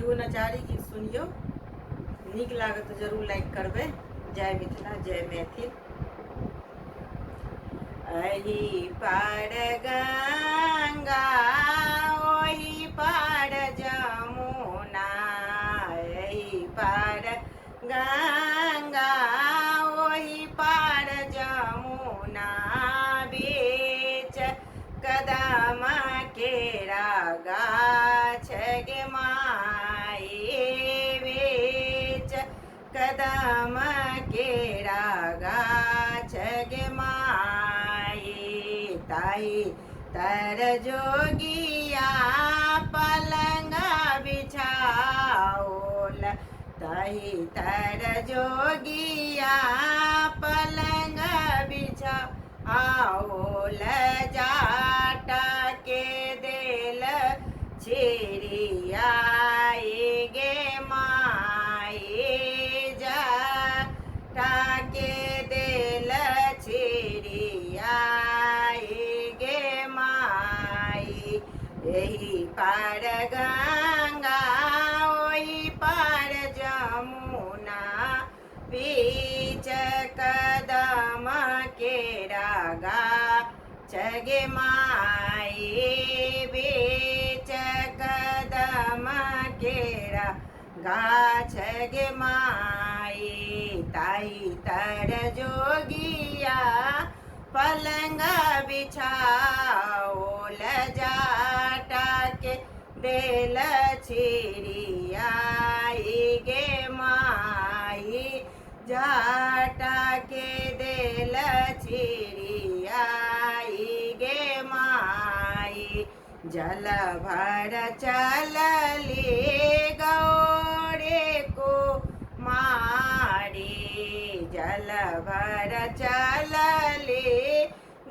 एगो नचारी गीत सुनियो, नीक लागत तो जरूर लाइक करबे। जय मिथिला, जय मैथिल। अही पार गंगा ओही पार जमुना, अही पार गंगा ओही पार जमुना, बीच कदम केरा गाछ गे माई, बीच कदम केरा गाछ गे माई, ताही तर जोगिया पलंग बिछाओल, ताही तर जोगिया पलंग बिछाओल, जाटा के देल छिड़ियाई गे माई, जाटा के देल छिड़ियाई गे माई, यही पार गंगा ओही पार जमुना, बीच कदम केरा गाछ गे माई, बीच कदम केरा गाछ गे माई, ताही तर जोगिया पलंग बिछाओल, जाटा के देल छिड़ियाई गे माई, जाटा के देल छिड़ियाई गे माई, जल भर चलली गौरे को मारी, जल भर चलली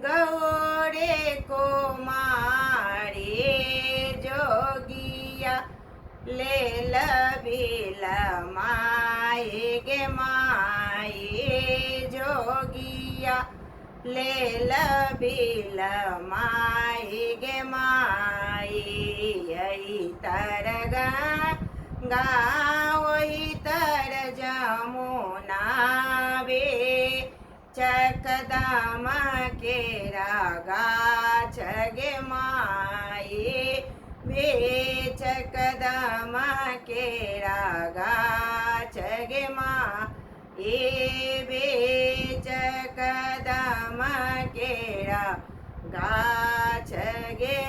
गौरे को मारी, जोगिया लेल बिल माई गे माई, जोगिया लेल बिल माई गे माई, यही तर गंगा ओही तर जमुना, बीच कदम केरा गाछ गे माई, बीच कदम केरा गाछ गे माई, बीच कदम केरा गाछ गे